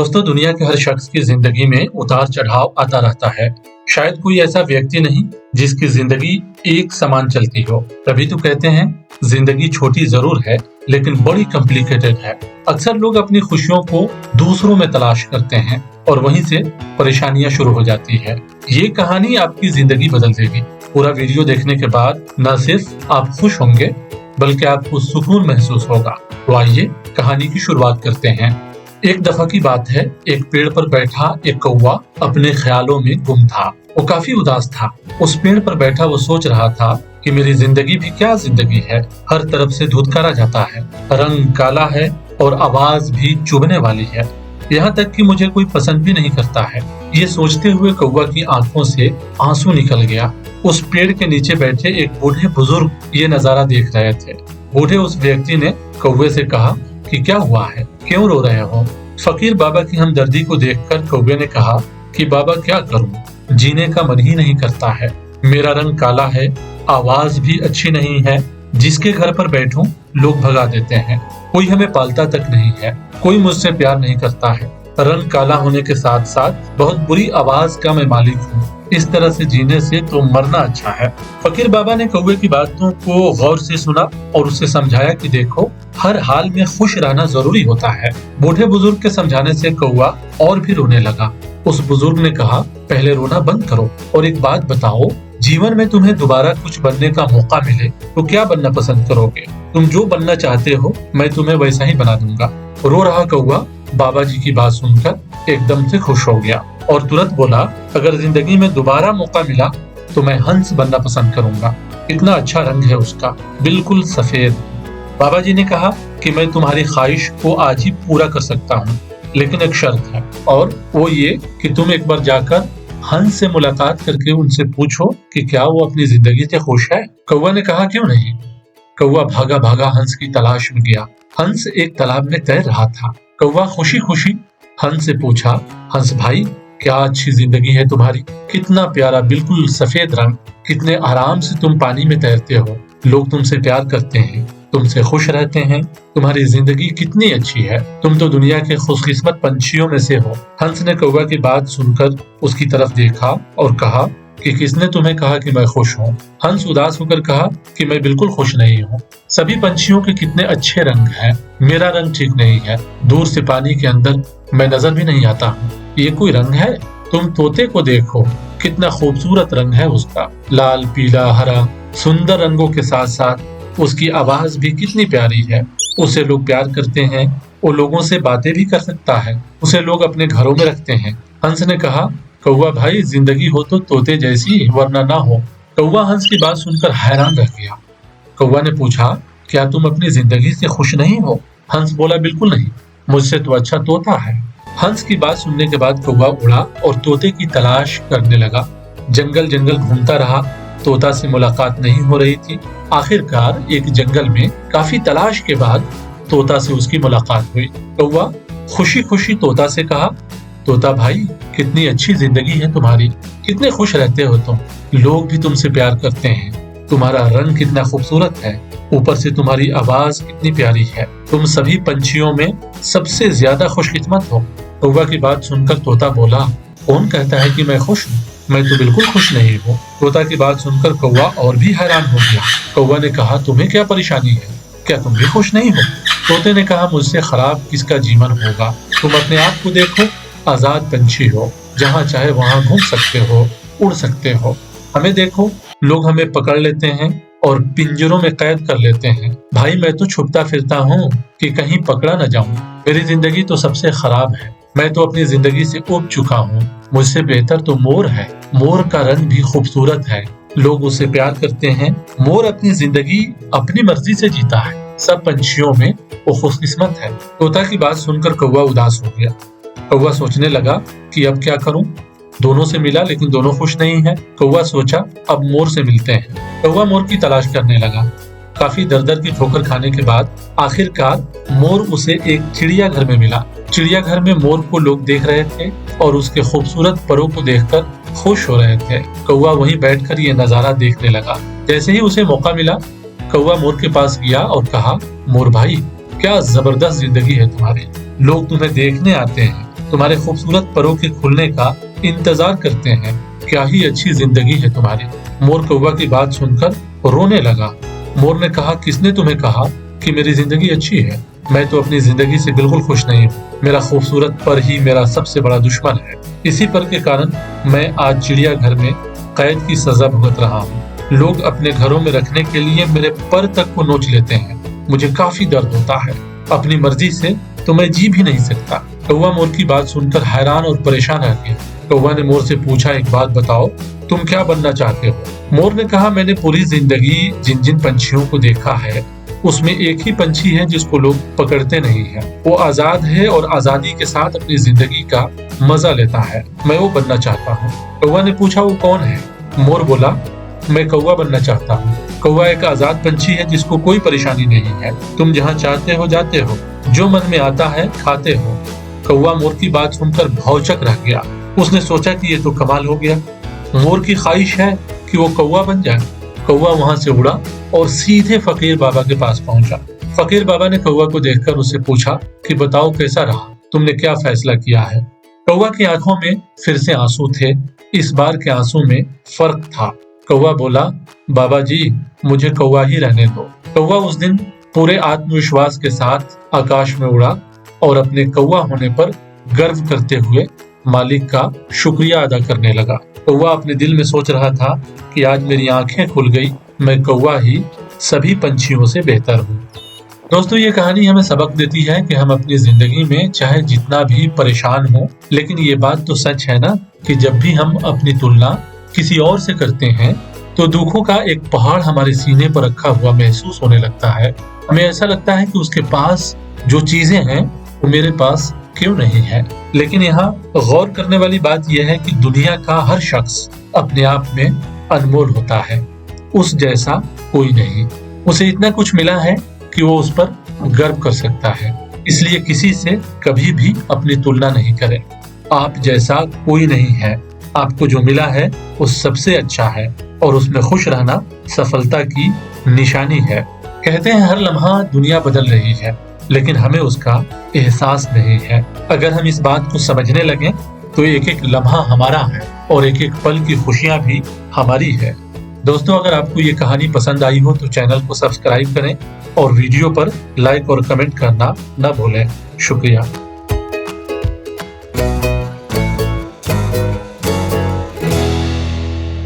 दोस्तों, दुनिया के हर शख्स की जिंदगी में उतार चढ़ाव आता रहता है। शायद कोई ऐसा व्यक्ति नहीं जिसकी जिंदगी एक समान चलती हो। तभी तो कहते हैं जिंदगी छोटी जरूर है लेकिन बड़ी कॉम्प्लिकेटेड है। अक्सर लोग अपनी खुशियों को दूसरों में तलाश करते हैं और वहीं से परेशानियां शुरू हो जाती है। ये कहानी आपकी जिंदगी बदल देगी। पूरा वीडियो देखने के बाद न सिर्फ आप खुश होंगे बल्कि आपको सुकून महसूस होगा। तो आइए कहानी की शुरुआत करते हैं। एक दफा की बात है, एक पेड़ पर बैठा एक कौवा अपने ख्यालों में गुम था। वो काफी उदास था। उस पेड़ पर बैठा वो सोच रहा था कि मेरी जिंदगी भी क्या जिंदगी है। हर तरफ से धुतकारा जाता है, रंग काला है और आवाज भी चुभने वाली है। यहाँ तक कि मुझे कोई पसंद भी नहीं करता है। ये सोचते हुए कौवा की आंखों से आंसू निकल गया। उस पेड़ के नीचे बैठे एक बूढ़े बुजुर्ग ये नजारा देख रहे थे। बूढ़े उस व्यक्ति ने कौवे से कहा कि क्या हुआ है, क्यों रो रहे हो? फकीर बाबा की हमदर्दी को देखकर कौवे ने कहा कि बाबा क्या करूं, जीने का मन ही नहीं करता है। मेरा रंग काला है, आवाज भी अच्छी नहीं है। जिसके घर पर बैठूं लोग भगा देते हैं। कोई हमें पालता तक नहीं है, कोई मुझसे प्यार नहीं करता है। रंग काला होने के साथ साथ बहुत बुरी आवाज का मैं मालिक हूँ। इस तरह से जीने से तो मरना अच्छा है। फकीर बाबा ने कौवे की बातों को गौर से सुना और उसे समझाया कि देखो, हर हाल में खुश रहना जरूरी होता है। बूढ़े बुजुर्ग के समझाने से कौवा और भी रोने लगा। उस बुजुर्ग ने कहा, पहले रोना बंद करो और एक बात बताओ, जीवन में तुम्हें दोबारा कुछ बनने का मौका मिले तो क्या बनना पसंद करोगे? तुम जो बनना चाहते हो मैं तुम्हें वैसा ही बना दूंगा। रो रहा कौवा बाबा जी की बात सुनकर एकदम से खुश हो गया और तुरंत बोला, अगर जिंदगी में दोबारा मौका मिला तो मैं हंस बनना पसंद करूंगा। इतना अच्छा रंग है उसका, बिल्कुल सफेद। बाबा जी ने कहा कि मैं तुम्हारी ख्वाहिश को आज ही पूरा कर सकता हूँ, लेकिन एक शर्त है, और वो ये कि तुम एक बार जाकर हंस से मुलाकात करके उनसे पूछो कि क्या वो अपनी जिंदगी से खुश है। कौवा ने कहा, क्यों नहीं? कौवा भागा भागा हंस की तलाश में गया। हंस एक तालाब में तैर रहा था। कौवा खुशी खुशी हंस से पूछा, हंस भाई, क्या अच्छी जिंदगी है तुम्हारी, कितना प्यारा बिल्कुल सफेद रंग, कितने आराम से तुम पानी में तैरते हो, लोग तुमसे प्यार करते हैं, तुमसे खुश रहते हैं, तुम्हारी जिंदगी कितनी अच्छी है, तुम तो दुनिया के खुशकिस्मत पंछियों में से हो। हंस ने कौवा की बात सुनकर उसकी तरफ देखा और कहा कि किसने तुम्हें कहा कि मैं खुश हूँ? हंस उदास होकर कहा कि मैं बिल्कुल खुश नहीं हूँ। सभी पंछियों के कितने अच्छे रंग हैं, मेरा रंग ठीक नहीं है। दूर से पानी के अंदर मैं नजर भी नहीं आता हूँ। ये कोई रंग है? तुम तोते को देखो, कितना खूबसूरत रंग है उसका, लाल पीला हरा, सुंदर रंगों के साथ साथ उसकी आवाज भी कितनी प्यारी है। उसे लोग प्यार करते हैं, वो लोगों से बातें भी कर सकता है, उसे लोग अपने घरों में रखते हैं। हंस ने कहा, कौवा भाई, जिंदगी हो तो तोते जैसी, वरना ना हो। कौवा हंस की बात सुनकर हैरान रह गया। कौवा ने पूछा, क्या तुम अपनी जिंदगी से खुश नहीं हो? हंस बोला, बिल्कुल नहीं, मुझसे तो अच्छा तोता है। हंस की बात सुनने के बाद कौवा उड़ा और तोते की तलाश करने लगा। जंगल जंगल घूमता रहा, तोता से मुलाकात नहीं हो रही थी। आखिरकार एक जंगल में काफी तलाश के बाद तोता से उसकी मुलाकात हुई। कौवा खुशी खुशी तोता से कहा, तोता भाई, कितनी अच्छी जिंदगी है तुम्हारी, कितने खुश रहते हो तुम, लोग भी तुमसे प्यार करते हैं, तुम्हारा रंग कितना खूबसूरत है, ऊपर से तुम्हारी आवाज कितनी प्यारी है, तुम सभी पंछियों में सबसे ज्यादा खुशकिस्मत हो। कौवा की बात सुनकर तोता बोला, कौन कहता है कि मैं खुश हूँ? मैं तो बिल्कुल खुश नहीं हूँ। तोता की बात सुनकर कौवा और भी हैरान हो गया। कौवा ने कहा, तुम्हें क्या परेशानी है, क्या तुम भी खुश नहीं हो? तोते ने कहा, मुझसे खराब किसका जीवन होगा, तुम अपने आप को देखो, आजाद पंछी हो, जहाँ चाहे वहाँ घूम सकते हो, उड़ सकते हो। हमें देखो, लोग हमें पकड़ लेते हैं और पिंजरों में कैद कर लेते हैं। भाई, मैं तो छुपता फिरता हूँ कि कहीं पकड़ा न जाऊं। मेरी जिंदगी तो सबसे खराब है, मैं तो अपनी जिंदगी से ऊब चुका हूँ। मुझसे बेहतर तो मोर है, मोर का रंग भी खूबसूरत है, लोग उसे प्यार करते हैं। मोर अपनी जिंदगी अपनी मर्जी से जीता है, सब पंछियों में वो खुशकिस्मत है। तोता की बात सुनकर कौवा उदास हो गया। कौवा सोचने लगा कि अब क्या करूं? दोनों से मिला लेकिन दोनों खुश नहीं है। कौवा सोचा, अब मोर से मिलते हैं। कौवा मोर की तलाश करने लगा। काफी दर दर की ठोकर खाने के बाद आखिरकार मोर उसे एक चिड़ियाघर में मिला। चिड़ियाघर में मोर को लोग देख रहे थे और उसके खूबसूरत परों को देखकर खुश हो रहे थे। कौवा वहीं बैठकर ये नजारा देखने लगा। जैसे ही उसे मौका मिला, कौवा मोर के पास गया और कहा, मोर भाई, क्या जबरदस्त जिंदगी है तुम्हारी, लोग तुम्हें देखने आते हैं, तुम्हारे खूबसूरत परों के खुलने का इंतजार करते हैं। क्या ही अच्छी जिंदगी है तुम्हारी। मोर कौवा की बात सुनकर रोने लगा। मोर ने कहा, किसने तुम्हें कहा कि मेरी जिंदगी अच्छी है? मैं तो अपनी जिंदगी से बिल्कुल खुश नहीं हूँ। मेरा खूबसूरत पर ही मेरा सबसे बड़ा दुश्मन है। इसी पर के कारण मैं आज चिड़ियाघर में कैद की सजा भुगत रहा हूँ। लोग अपने घरों में रखने के लिए मेरे पर तक को नोच लेते हैं। मुझे काफी दर्द होता है। अपनी मर्जी से तो मैं जी भी नहीं सकता। कौवा मोर की बात सुनकर हैरान और परेशान रह गया। कौवा ने मोर से पूछा, एक बात बताओ, तुम क्या बनना चाहते हो? मोर ने कहा, मैंने पूरी जिंदगी जिन जिन पंछियों को देखा है उसमें एक ही पंछी है जिसको लोग पकड़ते नहीं है। वो आजाद है और आजादी के साथ अपनी जिंदगी का मजा लेता है। मैं वो बनना चाहता हूँ। कौवा ने पूछा, वो कौन है? मोर बोला, मैं कौवा बनना चाहता हूँ। कौवा एक आजाद पंछी है जिसको कोई परेशानी नहीं है। तुम जहाँ चाहते हो जाते हो, जो मन में आता है खाते हो। कौवा मोर की बात सुनकर भौचक रह गया। उसने सोचा कि ये तो कमाल हो गया। मोर की ख्वाहिश है कि वो कौवा बन जाए। कौवा वहां से उड़ा और सीधे फकीर बाबा के पास पहुंचा। फकीर बाबा ने कौवा को देखकर उससे पूछा कि बताओ कैसा रहा, तुमने क्या फैसला किया है? कौवा की आंखों में फिर से आंसू थे। इस बार के आंसू में फर्क था। कौवा बोला, बाबा जी, मुझे कौवा ही रहने दो। कौवा उस दिन पूरे आत्मविश्वास के साथ आकाश में उड़ा और अपने कौवा होने पर गर्व करते हुए मालिक का शुक्रिया अदा करने लगा। कौवा अपने दिल में सोच रहा था कि आज मेरी आंखें खुल गई, मैं कौवा ही सभी पंछियों से बेहतर हूँ। दोस्तों, ये कहानी हमें सबक देती है कि हम अपनी जिंदगी में चाहे जितना भी परेशान हो, लेकिन ये बात तो सच है ना कि जब भी हम अपनी तुलना किसी और से करते हैं तो दुखों का एक पहाड़ हमारे सीने पर रखा हुआ महसूस होने लगता है। हमें ऐसा लगता है कि उसके पास जो चीजें हैं वो मेरे पास क्यों नहीं है। लेकिन यहाँ गौर करने वाली बात यह है कि दुनिया का हर शख्स अपने आप में अनमोल होता है। उस जैसा कोई नहीं। उसे इतना कुछ मिला है कि वो उस पर गर्व कर सकता है। इसलिए किसी से कभी भी अपनी तुलना नहीं करें। आप जैसा कोई नहीं है। आपको जो मिला है वो सबसे अच्छा है और उसमें खुश रहना सफलता की निशानी है। कहते हैं हर लम्हा दुनिया बदल रही है, लेकिन हमें उसका एहसास नहीं है। अगर हम इस बात को समझने लगे तो एक एक लम्हा हमारा है और एक एक पल की खुशियां भी हमारी है। दोस्तों, अगर आपको ये कहानी पसंद आई हो तो चैनल को सब्सक्राइब करें और वीडियो पर लाइक और कमेंट करना न भूलें। शुक्रिया।